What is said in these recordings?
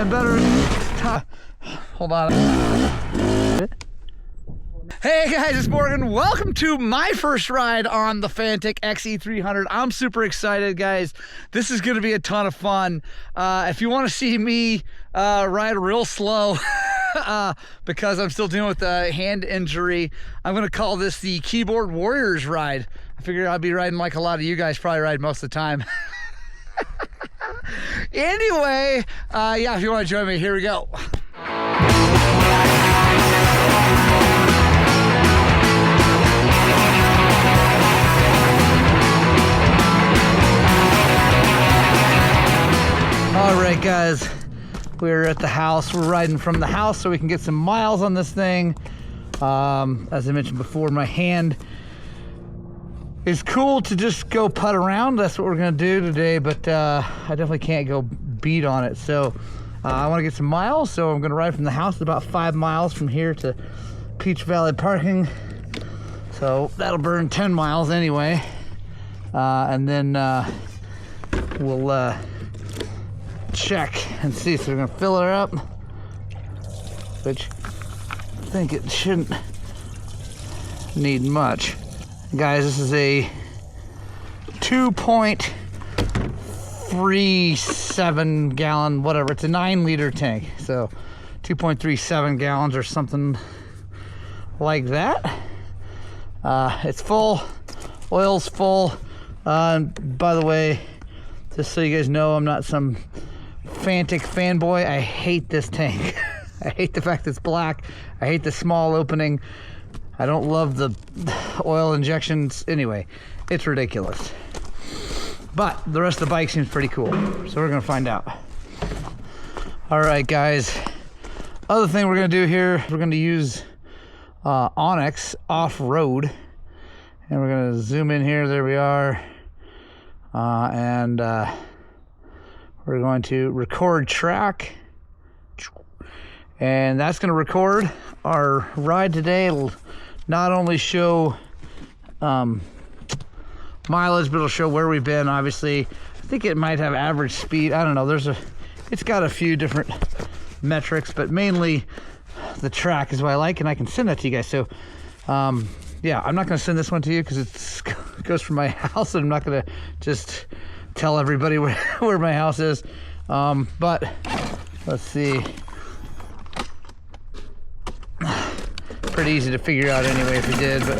and better hold on. Hey guys, it's Morgan. Welcome to my first ride on the Fantic XE300. I'm super excited, guys. This is going to be a ton of fun. If you want to see me ride real slow, because I'm still dealing with a hand injury, I'm going to call this the Keyboard Warriors ride. I figure I'll be riding like a lot of you guys probably ride most of the time. Anyway, yeah, if you want to join me, here we go. All right, guys, we're at the house. We're riding from the house so we can get some miles on this thing. As I mentioned before, my hand is cool to just go putt around. That's what we're gonna do today, but I definitely can't go beat on it. So I wanna get some miles, so I'm gonna ride from the house about 5 miles from here to Peach Valley parking. So that'll burn 10 miles anyway. And then we'll check and see. So we're gonna fill her up, which I think it shouldn't need much. Guys, this is a 2.37 gallon, whatever. It's a 9-liter tank, so 2.37 gallons or something like that. It's full, oil's full. By the way, just so you guys know, I'm not some Fantic fanboy. I hate this tank. I hate the fact it's black. I hate the small opening. I don't love the oil injections. Anyway, it's ridiculous. But the rest of the bike seems pretty cool, so we're gonna find out. All right, guys. Other thing we're gonna do here, we're gonna use Onyx off-road, and we're gonna zoom in here. There we are, and we're going to record track, and that's gonna record our ride today. It'll not only show mileage, but it'll show where we've been. Obviously, I think it might have average speed. I don't know. It's got a few different metrics, but mainly the track is what I like, and I can send that to you guys. So, yeah, I'm not going to send this one to you because it goes from my house, and I'm not going to just tell everybody where my house is. But let's see. Pretty easy to figure out anyway if we did, but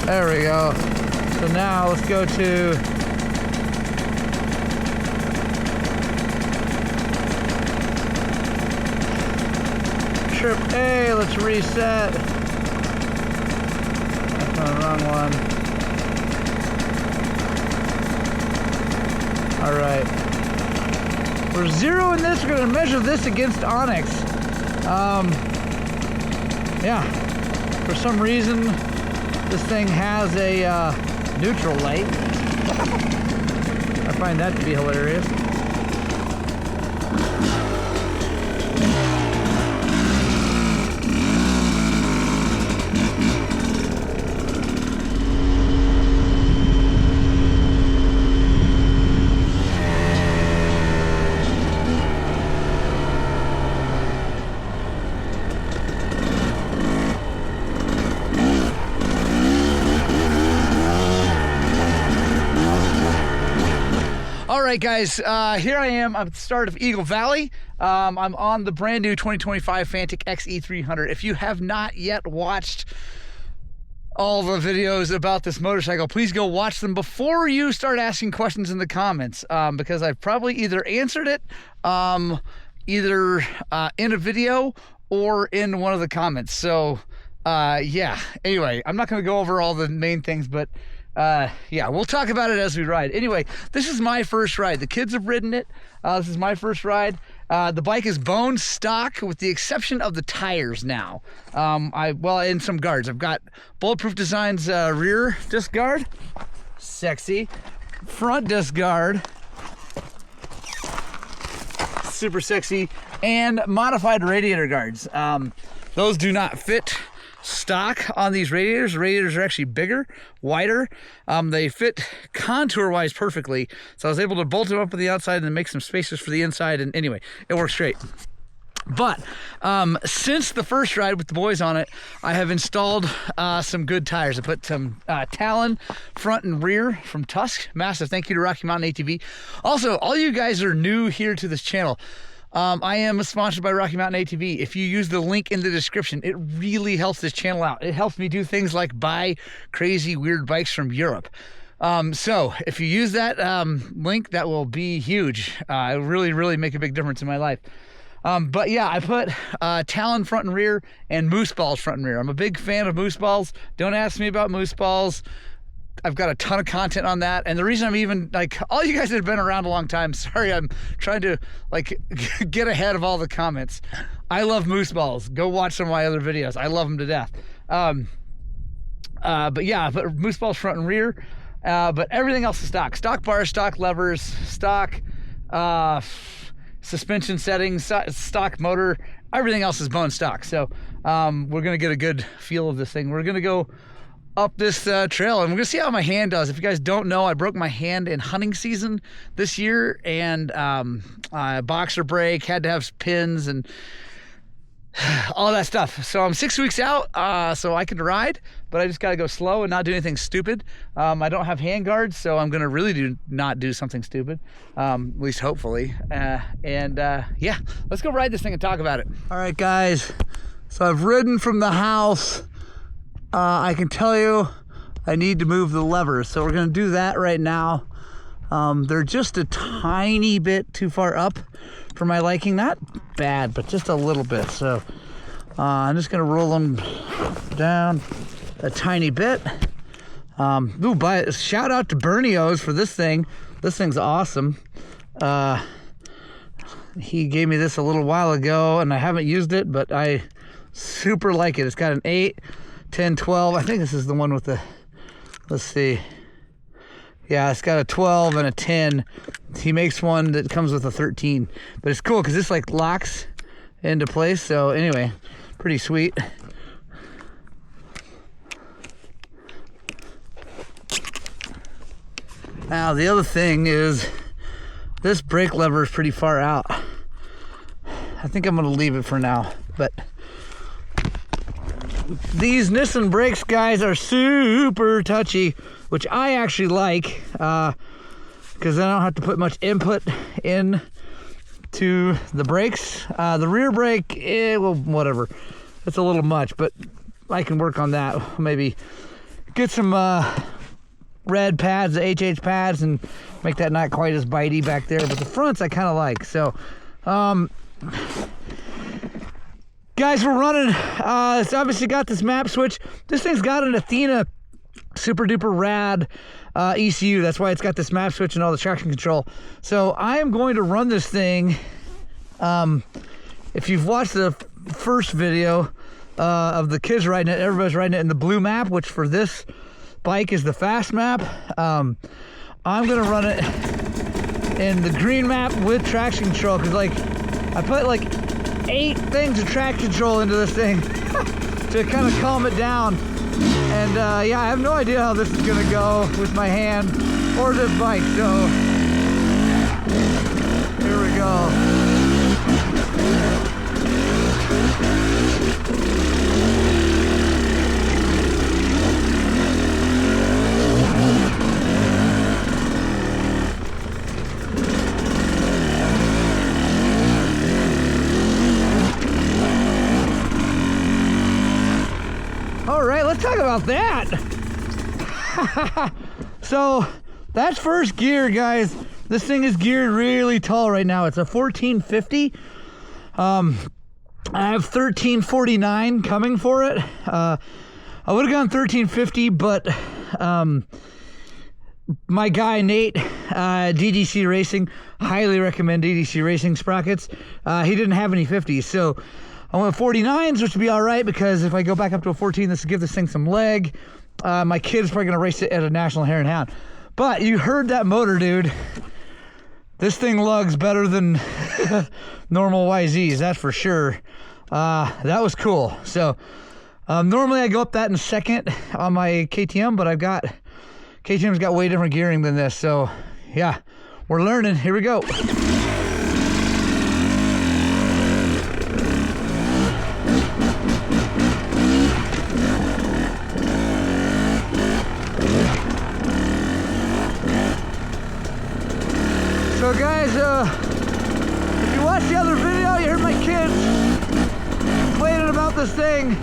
there we go. So now let's go to trip A. Let's reset. That's the wrong one. All right, we're zeroing this. We're going to measure this against Onyx. Yeah, for some reason this thing has a neutral light. I find that to be hilarious. All right, guys, here I am at the start of Eagle Valley. I'm on the brand new 2025 Fantic XE300. If you have not yet watched all the videos about this motorcycle, please go watch them before you start asking questions in the comments, because I've probably either answered it either in a video or in one of the comments. So yeah, anyway, I'm not going to go over all the main things, but yeah, we'll talk about it as we ride. Anyway, this is my first ride. The kids have ridden it. This is my first ride. The bike is bone stock with the exception of the tires now. Well, and some guards. I've got Bulletproof Designs rear disc guard, sexy. Front disc guard, super sexy. And modified radiator guards. Those do not fit stock on these radiators. The radiators are actually bigger, wider. They fit contour-wise perfectly, so I was able to bolt them up on the outside and make some spaces for the inside, and anyway, it works great. But since the first ride with the boys on it, I have installed some good tires. I put some Talon front and rear from Tusk. Massive thank you to Rocky Mountain ATV. Also, all you guys are new here to this channel. I am sponsored by Rocky Mountain ATV. If you use the link in the description, it really helps this channel out. It helps me do things like buy crazy weird bikes from Europe. So if you use that link, that will be huge. It really make a big difference in my life. But yeah, I put Talon front and rear and moose balls front and rear. I'm a big fan of moose balls. Don't ask me about moose balls. I've got a ton of content on that. And the reason I'm even, like, all you guys that have been around a long time, sorry, I'm trying to, like, get ahead of all the comments. I love moose balls. Go watch some of my other videos. I love them to death. But yeah, I put moose balls front and rear. But everything else is stock. Stock bars, stock levers, stock suspension settings, stock motor, everything else is bone stock. So we're gonna get a good feel of this thing. We're gonna go up this trail and we're gonna see how my hand does. If you guys don't know, I broke my hand in hunting season this year, and boxer break, had to have pins and all that stuff. So I'm 6 weeks out, so I can ride, but I just gotta go slow and not do anything stupid. I don't have hand guards, so I'm gonna really not do something stupid, at least hopefully. Yeah, let's go ride this thing and talk about it. All right, guys, so I've ridden from the house. I can tell you I need to move the levers, so we're gonna do that right now. They're just a tiny bit too far up for my liking. Not bad, but just a little bit. So I'm just gonna roll them down a tiny bit. Shout out to Bernio's for this thing. This thing's awesome. He gave me this a little while ago and I haven't used it, but I super like it. It's got an 8, 10, 12. I think this is the one with the, let's see. Yeah, it's got a 12 and a 10. He makes one that comes with a 13. But it's cool because this like locks into place. So anyway, pretty sweet. Now the other thing is this brake lever is pretty far out. I think I'm going to leave it for now. But these Nissan brakes, guys, are super touchy, which I actually like, because I don't have to put much input in to the brakes. The rear brake, well, whatever. It's a little much, but I can work on that. Maybe get some red pads, the HH pads, and make that not quite as bitey back there. But the fronts I kind of like. So, guys, we're running. It's obviously got this map switch. This thing's got an Athena super duper rad ECU. That's why it's got this map switch and all the traction control. So I am going to run this thing. If you've watched the first video of the kids riding it, everybody's riding it in the blue map, which for this bike is the fast map. I'm gonna run it in the green map with traction control, because like I put like 8 things of traction control into this thing to kind of calm it down. And yeah, I have no idea how this is gonna go with my hand or this bike, so here we go. All right, let's talk about that. So that's first gear, guys. This thing is geared really tall right now. It's a 1450. I have 1349 coming for it. I would have gone 1350, but my guy Nate, DDC Racing, highly recommend DDC Racing sprockets. He didn't have any 50s, so I went 49s, which would be all right, because if I go back up to a 14, this will give this thing some leg. My kid's probably going to race it at a National Hare and Hound. But you heard that motor, dude. This thing lugs better than normal YZs, that's for sure. That was cool. So Normally I go up that in second on my KTM, but KTM's got way different gearing than this. So yeah, we're learning. Here we go. So guys, if you watched the other video, you heard my kids complaining about this thing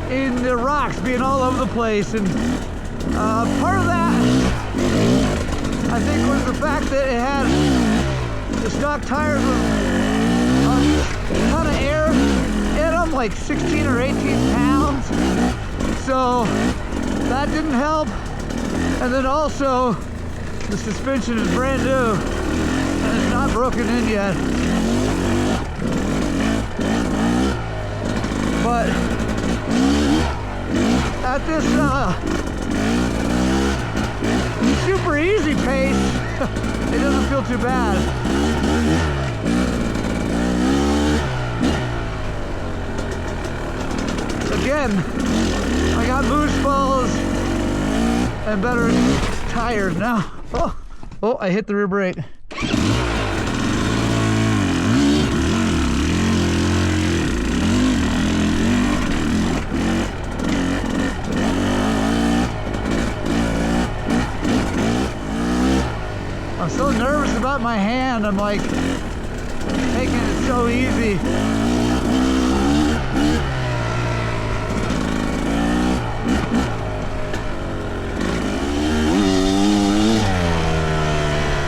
in the rocks being all over the place, and part of that I think was the fact that it had the stock tires with a ton of air in them, like 16 or 18 pounds, so that didn't help. And then also the suspension is brand new and it's not broken in yet. But at this super easy pace, it doesn't feel too bad. Again, I got moose balls and better tires now. Oh, I hit the rear brake. I'm so nervous about my hand. I'm like taking it so easy.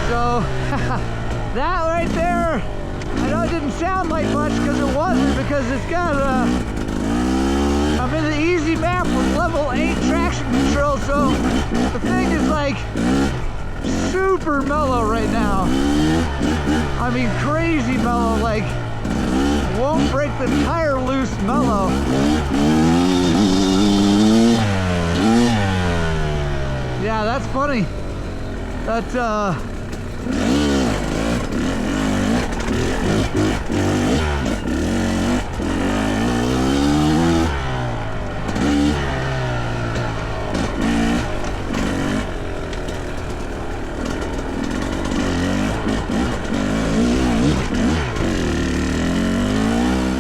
So that right there, I know it didn't sound like much because it wasn't, because it's got I'm in the easy map with level 8 traction control, so the thing is like super mellow right now. I mean crazy mellow, like won't break the tire loose mellow. Yeah, that's funny. That's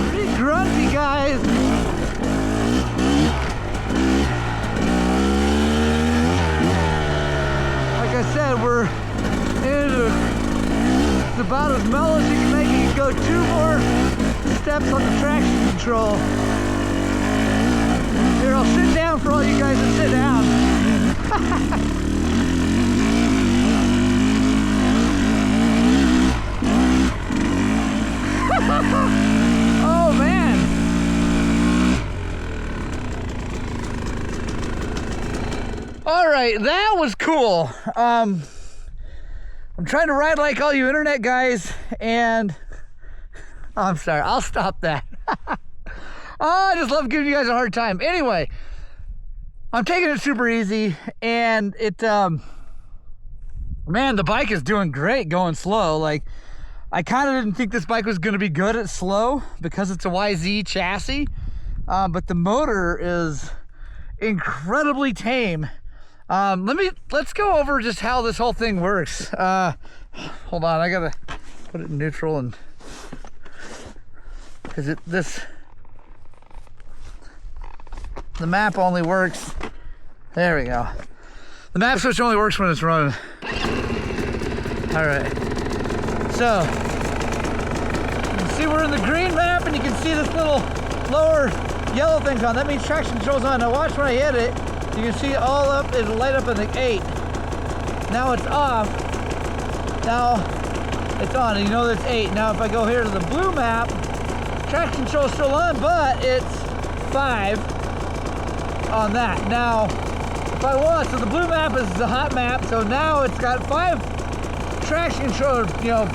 pretty grunty, guys. Like I said, we're it's about as mellow as you can make it. You can go 2 more steps on the traction control. Here, I'll sit down for all you guys to sit down. Oh man. All right, that was cool. I'm trying to ride like all you internet guys, and oh, I'm sorry, I'll stop that. Oh, I just love giving you guys a hard time. Anyway, I'm taking it super easy, and it man, the bike is doing great going slow. Like, I kind of didn't think this bike was going to be good at slow because it's a YZ chassis, but the motor is incredibly tame. Let's go over just how this whole thing works. Hold on, I gotta put it in neutral, and because the map only works. There we go. The map switch only works when it's running. All right. So you can see we're in the green map, and you can see this little lower yellow thing's on. That means traction control's on. Now watch when I hit it. You can see all up, it'll light up in the 8. Now it's off. Now it's on, and you know that's 8. Now if I go here to the blue map, traction control's still on, but it's 5 on that. Now, if I want, so the blue map is the hot map, so now it's got 5 traction control, you know,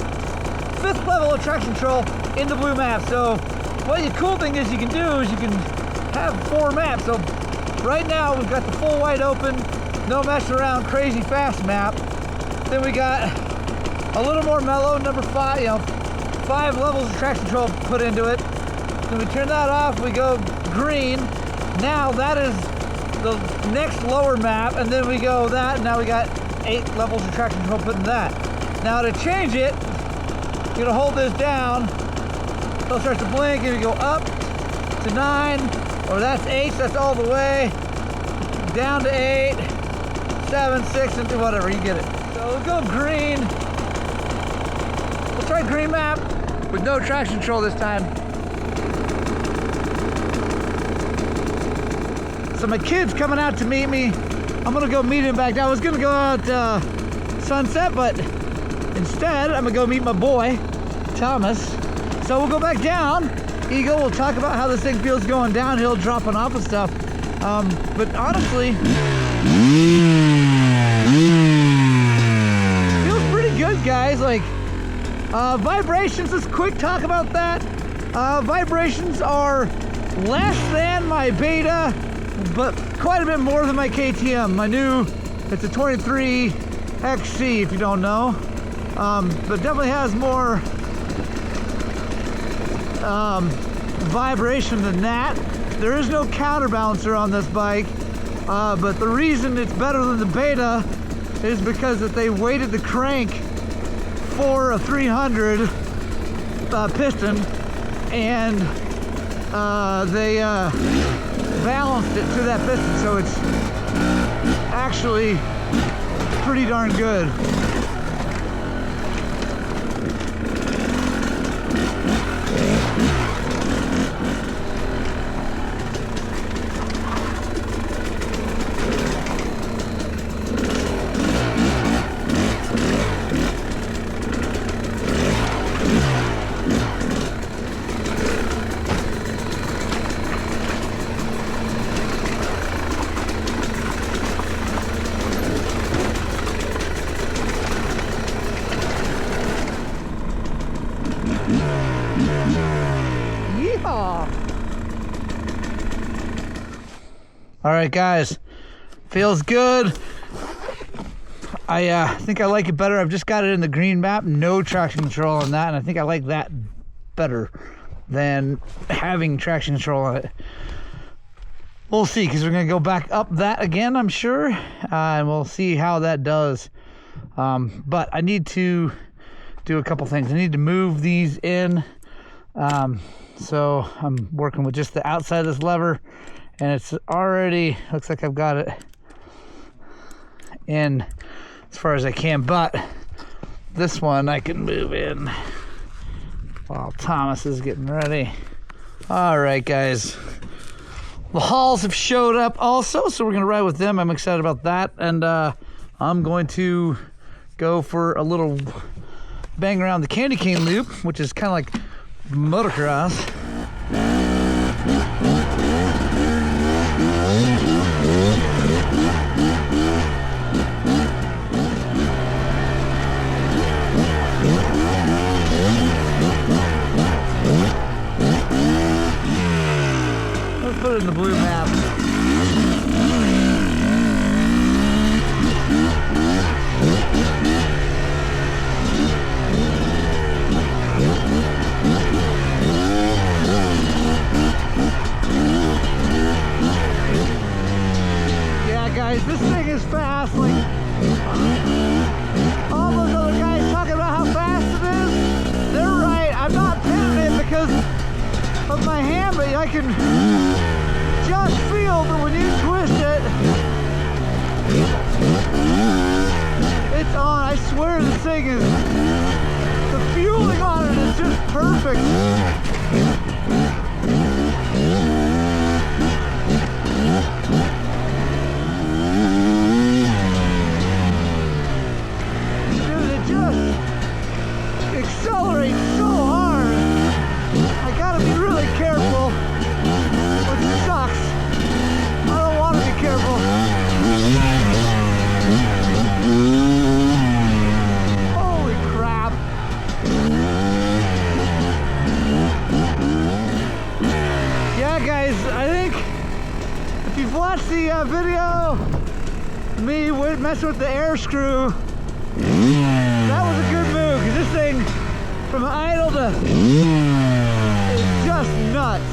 5th level of traction control in the blue map. So what the cool thing is you can do is you can have 4 maps. So right now we've got the full wide open, no messing around, crazy fast map. Then we got a little more mellow, number 5, you know, 5 levels of traction control put into it. Then we turn that off, we go green, Now that is the next lower map, and then we go that, and now we got 8 levels of traction control put in that. Now to change it, you're gonna hold this down, so it starts to blink, and you go up to 9, or that's 8, so that's all the way, down to 8, 7, 6, and whatever, you get it. So we'll go green. We'll try green map with no traction control this time. So my kid's coming out to meet me. I'm gonna go meet him back down. I was gonna go out Sunset, but instead I'm gonna go meet my boy, Thomas. So we'll go back down. Eagle, we'll talk about how this thing feels going downhill, dropping off and stuff. But honestly, feels pretty good, guys. Like, vibrations, let's quick talk about that. Vibrations are less than my Beta, but quite a bit more than my KTM. My new, it's a 23 XE, if you don't know. But definitely has more vibration than that. There is no counterbalancer on this bike, but the reason it's better than the Beta is because that they weighted the crank for a 300 piston, and they balanced it to that piston, so it's actually pretty darn good. All right, guys, feels good. I think I like it better. I've just got it in the green map, no traction control on that, and I think I like that better than having traction control on it. We'll see, because we're gonna go back up that again, I'm sure, and we'll see how that does. But I need to do a couple things. I need to move these in. So I'm working with just the outside of this lever, and it's already, looks like I've got it in as far as I can, but this one I can move in while Thomas is getting ready. All right, guys, the Halls have showed up also, so we're gonna ride with them. I'm excited about that, and I'm going to go for a little bang around the candy cane loop, which is kind of like motocross. Let's put it in the blue map. Guys, this thing is fast. Like all those other guys talking about how fast it is, they're right. I'm not pinning it because of my hand, but I can just feel that when you twist it, it's on. I swear this thing is, the fueling on it is just perfect. Accelerates so hard. I gotta be really careful, which sucks. I don't want to be careful. Holy crap. Yeah, guys, I think if you've watched the video, me messing with the air screw, that was a good move, because this thing, from idle to, is just nuts.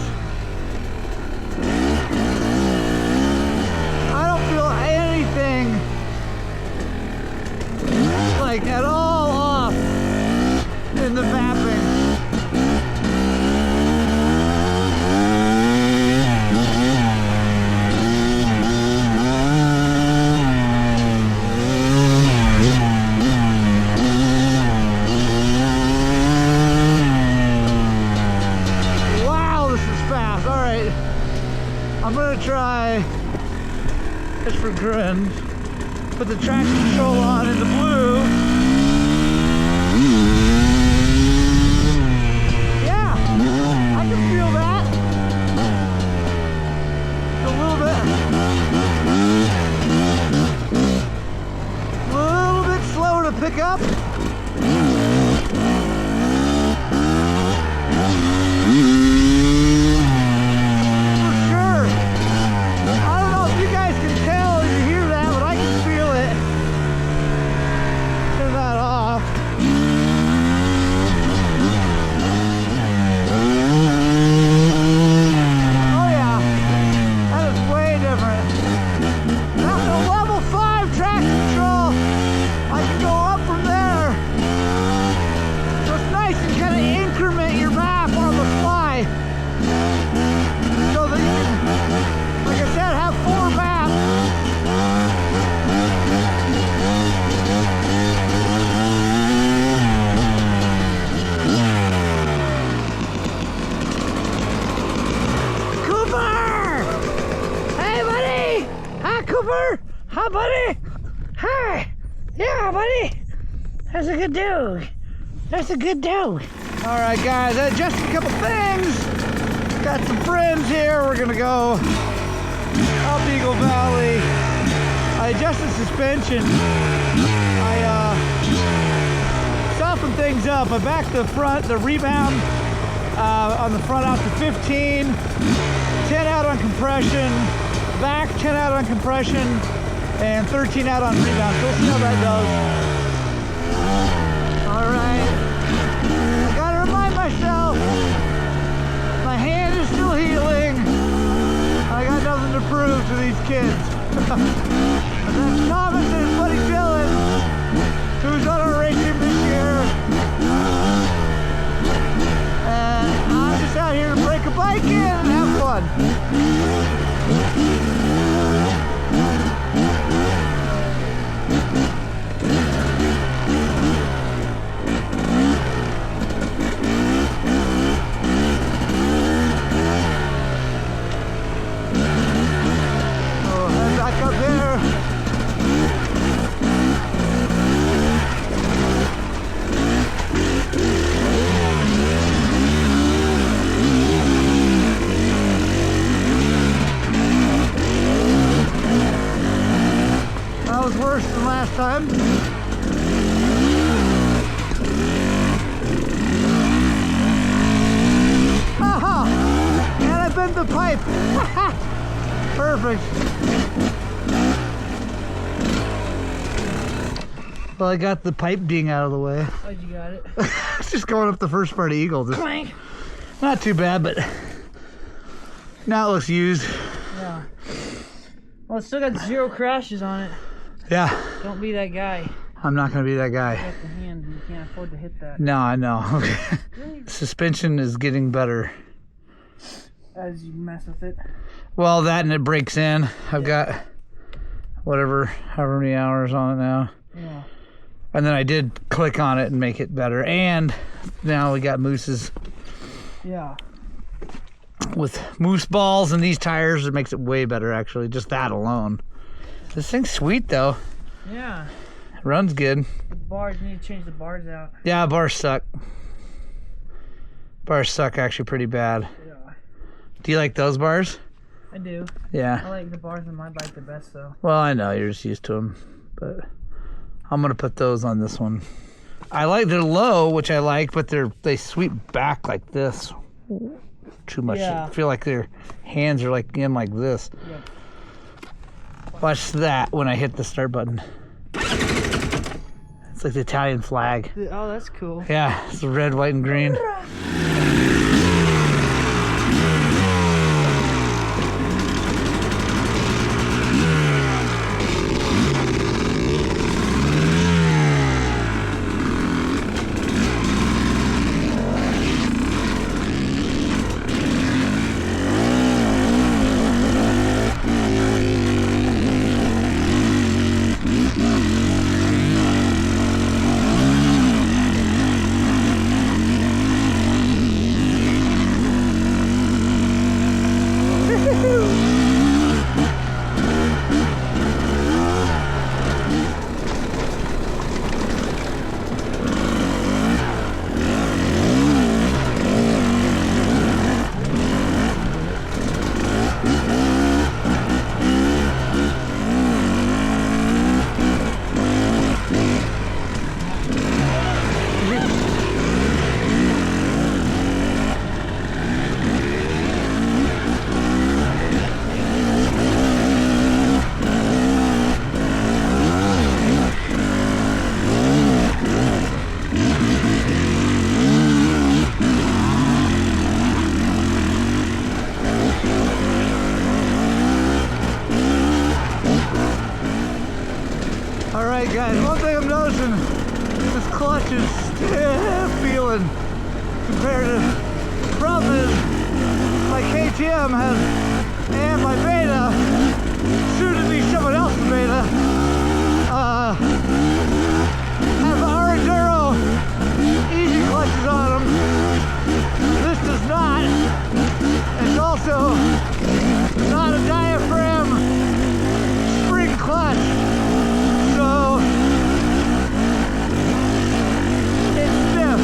blinker and put the traction control on in the blue. Yeah, I can feel that. A little bit slow to pick up. Hi, buddy. Hi. Yeah, buddy. That's a good dog. That's a good dog. All right, guys, I adjusted a couple things. Got some friends here. We're gonna go up Eagle Valley. I adjusted suspension. I softened things up. I backed the front, the rebound on the front out to 15. 10 out on compression. Back 10 out on compression. And 13 out on rebound. So we'll see how that goes. Alright. I gotta remind myself, my hand is still healing. I got nothing to prove to these kids. That's Thomas and his buddy Dylan, who's on our race team this year. And I'm just out here to break a bike in and have fun. Worse than last time. Aha! And I bent the pipe. Perfect. Well, I got the pipe ding out of the way. Oh, you got it? It's just going up the first part of Eagle. Just clank. Not too bad, but now it looks used. Yeah. Well, it's still got 0 crashes on it. Yeah. Don't be that guy. I'm not going to be that guy. You got the hand, you can't afford to hit that. No, I know. Really? Suspension is getting better. As you mess with it. Well, that and it breaks in. I've got whatever, however many hours on it now. Yeah. And then I did click on it and make it better. And now we got mooses. Yeah. With moose balls and these tires, it makes it way better, actually. Just that alone. This thing's sweet, though. Yeah. It runs good. The bars, you need to change the bars out. Yeah, bars suck. Bars suck actually pretty bad. Yeah. Do you like those bars? I do. Yeah. I like the bars on my bike the best, though. Well, I know, you're just used to them. But I'm going to put those on this one. They're low, which I like, but they sweep back like this. Too much. Yeah. I feel like their hands are like in like this. Yep. Watch that when I hit the start button. It's like the Italian flag. Oh, that's cool. Yeah, it's red, white, and green. guys, one thing I'm noticing, this clutch is stiff feeling compared to, the problem is my KTM has, and my Beta, soon to be someone else's Beta, have Enduro easy clutches on them. This does not. It's also not a diaphragm spring clutch, so it's stiff.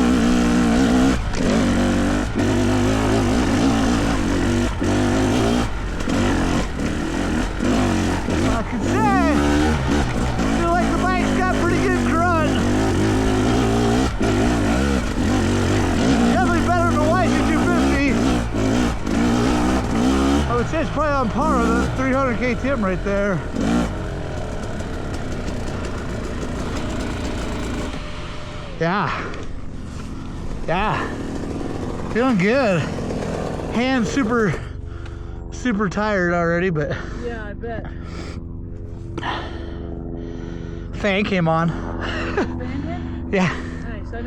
I can say, I feel like the bike's got pretty good grunt. Definitely better than the YC250. I would say it's probably on par with the 300 KTM right there. Yeah. Yeah. Feeling good. Hands super tired already, but. Yeah, I bet. Fan came on. Fan hit? Yeah. Nice. I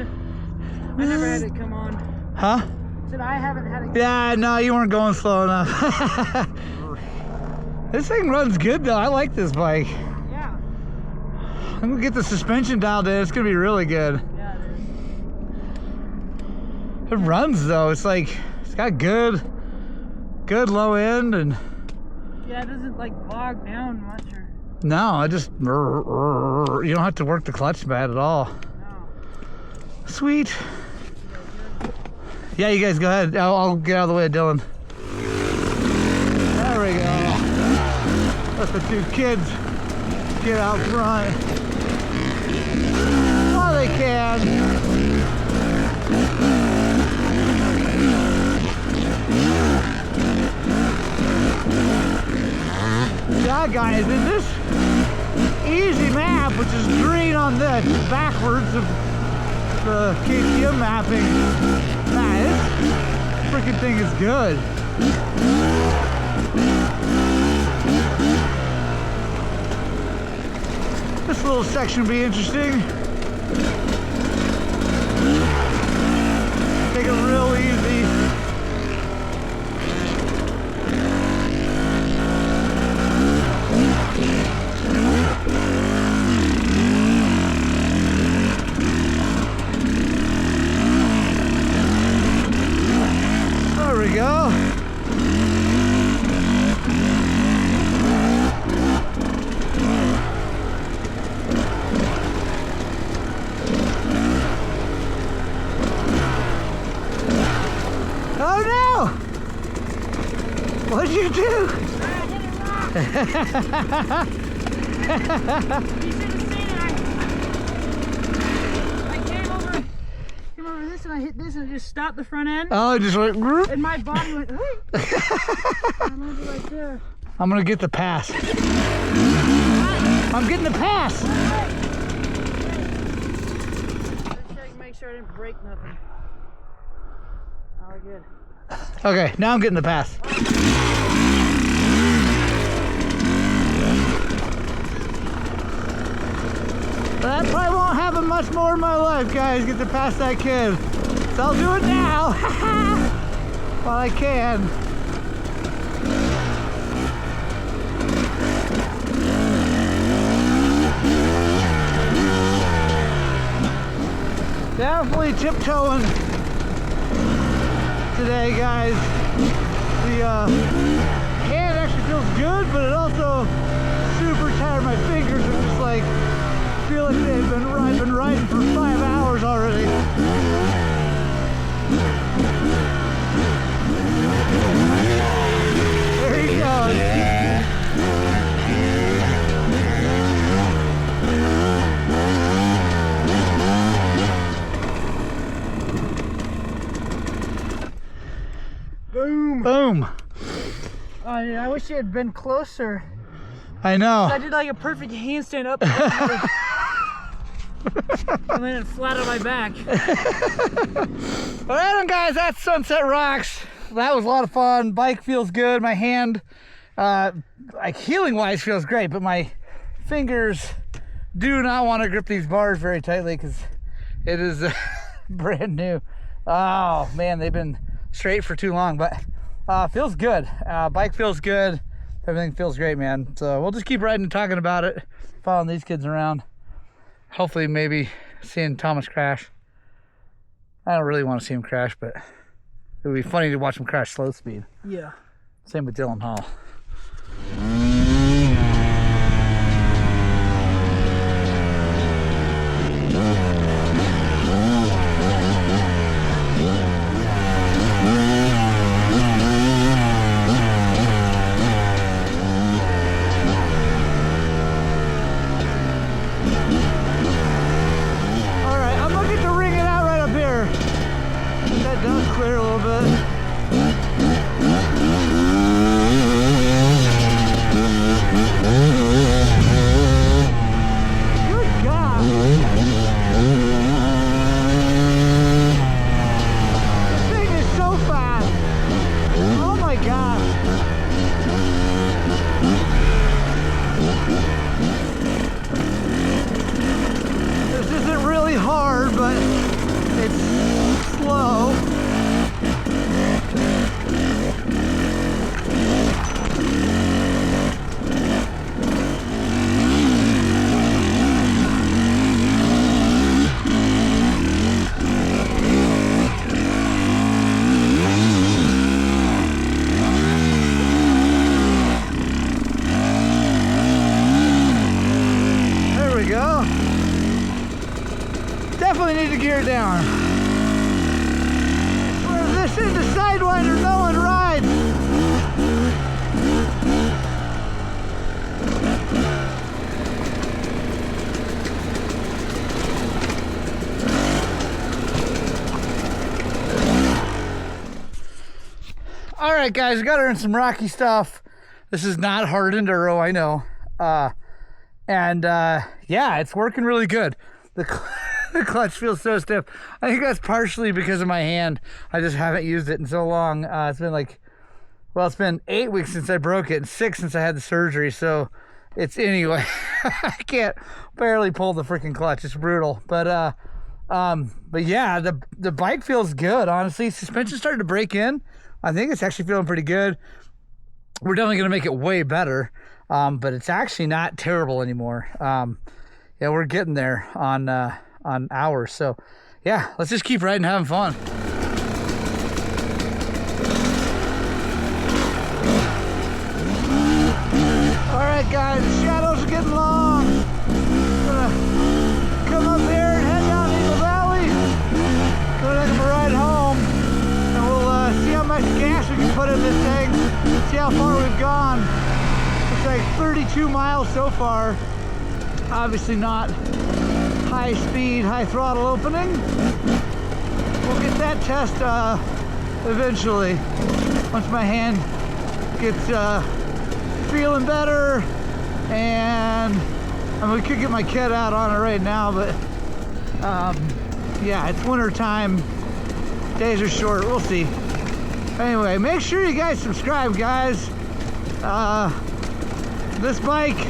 never had it come on. Huh? Said I haven't had it. Yeah, no, you weren't going slow enough. This thing runs good though. I like this bike. Yeah. I'm gonna get the suspension dialed in. It's gonna be really good. Yeah, it is. It runs though. It's like it's got good low end and. Yeah, it doesn't like bog down much or. No, I just you don't have to work the clutch bad at all. No. Sweet. Yeah, you guys go ahead. I'll get out of the way of Dylan. There we go. Let the two kids get out front while they can. Yeah, guys, in this easy map, which is green on this, backwards of the KTM mapping, man, this freaking thing is good. This little section will be interesting. Take it real easy. There we go. Oh no! What'd you do? You should have seen it. I came over this and I hit this and it just stopped the front end. Oh, it just went. And my body went, hey. I landed right there. I'm gonna get the pass. I'm getting the pass. Make sure I didn't break nothing. Oh, we're good. Okay, now I'm getting the pass. That probably won't happen much more in my life, guys. Get to pass that kid. So I'll do it now. While I can. Definitely tiptoeing today, guys. The hand actually feels good, but it also super tired. My fingers are just like, feel like they've been riding for 5 hours already. There he goes. Boom. Boom. I wish you had been closer. I know. I did like a perfect handstand up. And then it flat on my back. All right, guys, that's Sunset Rocks. That was a lot of fun. Bike feels good. My hand, like healing wise, feels great, but my fingers do not want to grip these bars very tightly because it is brand new. Oh man, they've been straight for too long, but feels good. Bike feels good. Everything feels great, man. So we'll just keep riding and talking about it, following these kids around. Hopefully maybe seeing Thomas crash. I don't really want to see him crash, but it would be funny to watch him crash slow speed. Yeah. Same with Dylan Hall. Clear a little bit. Good God. This thing is so fast. Oh my God. This isn't really hard, but it's slow. There we go. Definitely need to gear down. This is the Sidewinder no one rides. All right, guys, we got her in some rocky stuff. This is not hard enduro, I know. Yeah, it's working really good. The clutch feels so stiff. I think that's partially because of my hand. I just haven't used it in so long. It's been like, well, it's been 8 weeks since I broke it and 6 since I had the surgery. So it's anyway, I can't barely pull the freaking clutch. It's brutal. But yeah, the bike feels good. Honestly, suspension's starting to break in. I think it's actually feeling pretty good. We're definitely gonna make it way better. But it's actually not terrible anymore. Yeah, we're getting there on hours. So yeah, let's just keep riding and having fun. All right, guys, the shadows are getting long. Gonna come up here and head down Eagle Valley. Gonna take a ride home, and we'll see how much gas we can put in this thing. See how far we've gone. It's like 32 miles so far. Obviously not high speed, high throttle opening. We'll get that test eventually once my hand gets feeling better. And I mean, we could get my kid out on it right now, but yeah, it's winter time. Days are short. We'll see. Anyway, make sure you guys subscribe, guys. This bike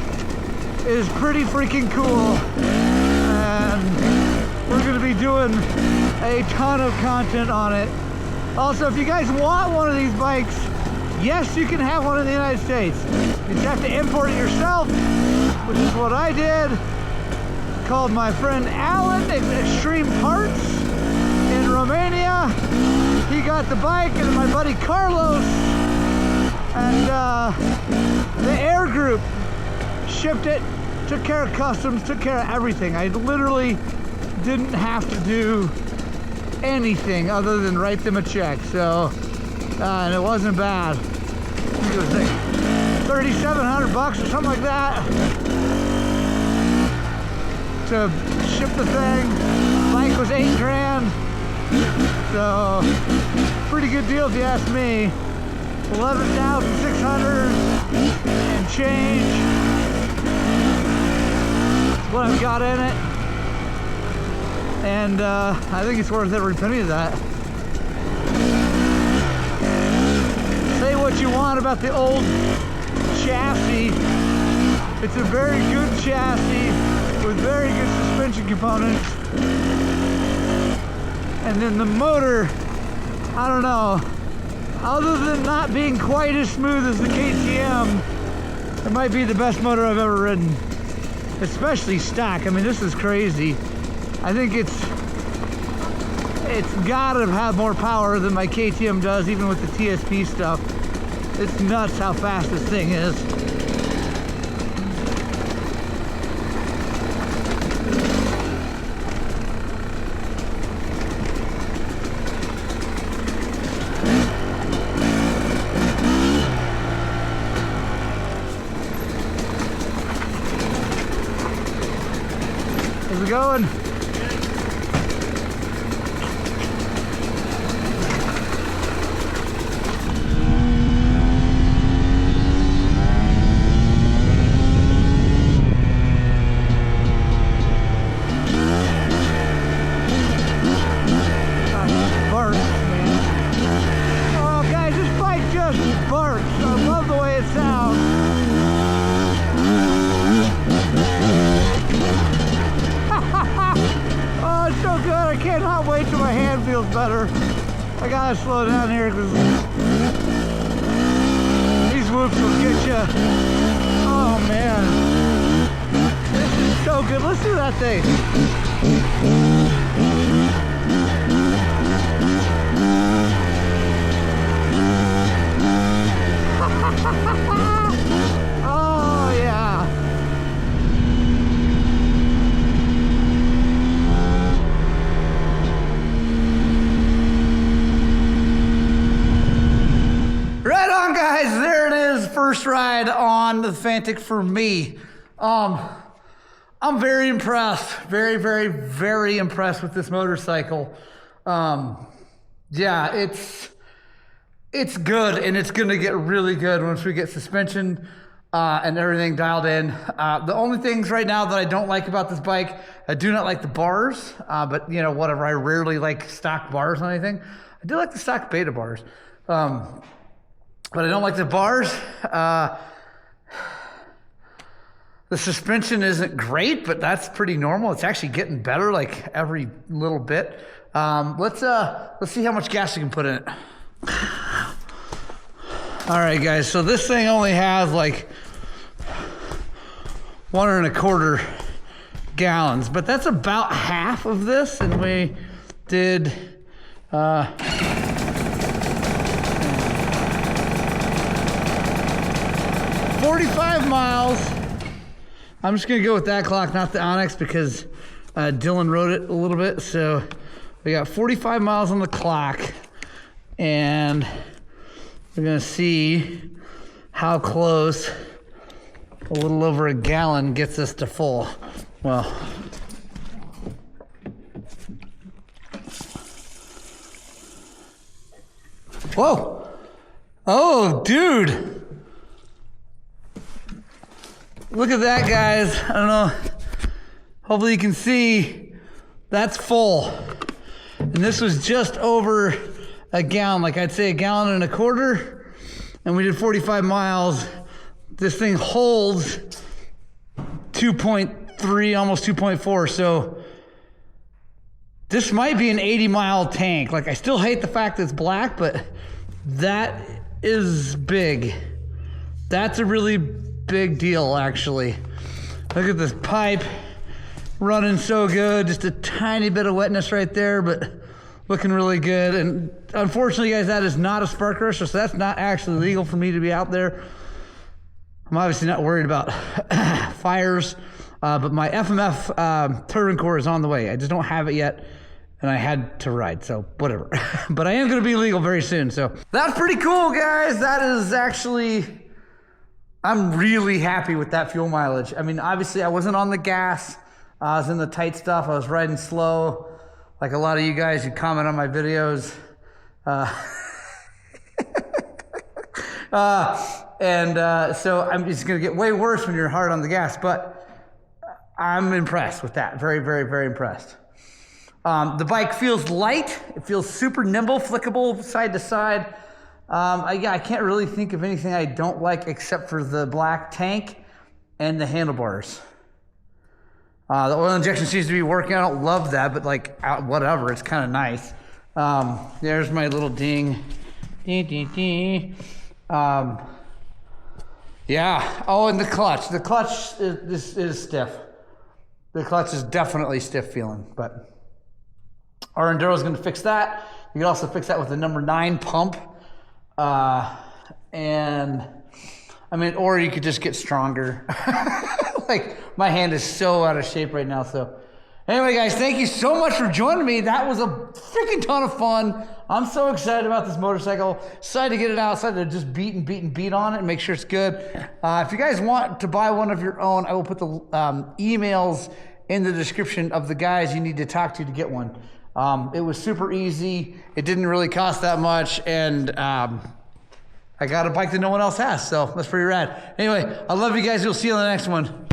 is pretty freaking cool, and we're going to be doing a ton of content on it. Also, if you guys want one of these bikes, yes, you can have one in the United States. You just have to import it yourself, which is what I did. Called my friend Alan at Extreme Parts in Romania. He got the bike, and my buddy Carlos and the Air Group shipped it, took care of customs, took care of everything. I literally didn't have to do anything other than write them a check. So, and it wasn't bad. I think it was like $3,700 or something like that to ship the thing. Bike was $8 grand. So, pretty good deal if you ask me. 11,600 and change. That's what I've got in it. And I think it's worth every penny of that. Say what you want about the old chassis. It's a very good chassis with very good suspension components. And then the motor, I don't know, other than not being quite as smooth as the KTM, it might be the best motor I've ever ridden. Especially stock. I mean, this is crazy. I think it's gotta have more power than my KTM does, even with the TSP stuff. It's nuts how fast this thing is. How's it going? Better. I gotta slow down here because these whoops will get you. Oh man, this is so good. Let's do that thing. Oh yeah. Right on, guys, there it is, first ride on the Fantic for me. I'm very impressed, very impressed with this motorcycle. Yeah, it's good, and it's gonna get really good once we get suspension and everything dialed in. The only things right now that I don't like about this bike, I do not like the bars, but you know, whatever, I rarely like stock bars on anything. I do like the stock beta bars. But I don't like the bars. The suspension isn't great, but that's pretty normal. It's actually getting better like every little bit. Let's see how much gas you can put in it. All right, guys, so this thing only has like 1.25 gallons, but that's about half of this, and we did 45 miles. I'm just gonna go with that clock, not the Onyx, because Dylan rode it a little bit. So we got 45 miles on the clock, and we're gonna see how close a little over a gallon gets us to full. Well, whoa, oh dude. Look at that, guys. I don't know. Hopefully you can see that's full. And this was just over a gallon, like I'd say 1.25 gallons. And we did 45 miles. This thing holds 2.3, almost 2.4. So this might be an 80-mile tank. Like, I still hate the fact that it's black, but that is big. That's a really big deal, actually. Look at this pipe running so good. Just a tiny bit of wetness right there, but looking really good. And unfortunately, guys, that is not a spark rusher, so that's not actually legal for me to be out there. I'm obviously not worried about fires, but my FMF turbine core is on the way. I just don't have it yet, and I had to ride, so whatever. But I am going to be legal very soon, so that's pretty cool, guys. That is actually, I'm really happy with that fuel mileage. I mean, obviously, I wasn't on the gas. I was in the tight stuff. I was riding slow, like a lot of you guys who comment on my videos. So it's going to get way worse when you're hard on the gas, but I'm impressed with that. Very, very, very impressed. The bike feels light. It feels super nimble, flickable side to side. I can't really think of anything I don't like except for the black tank and the handlebars. The oil injection seems to be working. I don't love that, but like whatever, it's kind of nice. There's my little ding. Ding, ding, ding. Yeah. Oh, and the clutch. The clutch is stiff. The clutch is definitely stiff feeling, but our Enduro is going to fix that. You can also fix that with the number 9 pump. And I mean, or you could just get stronger. Like my hand is so out of shape right now. So anyway, guys, thank you so much for joining me. That was a freaking ton of fun. I'm so excited about this motorcycle. Excited to get it out. Excited to just beat on it and make sure it's good. If you guys want to buy one of your own, I will put the emails in the description of the guys you need to talk to get one. It was super easy. It didn't really cost that much. And I got a bike that no one else has. So that's pretty rad. Anyway, I love you guys. We'll see you on the next one.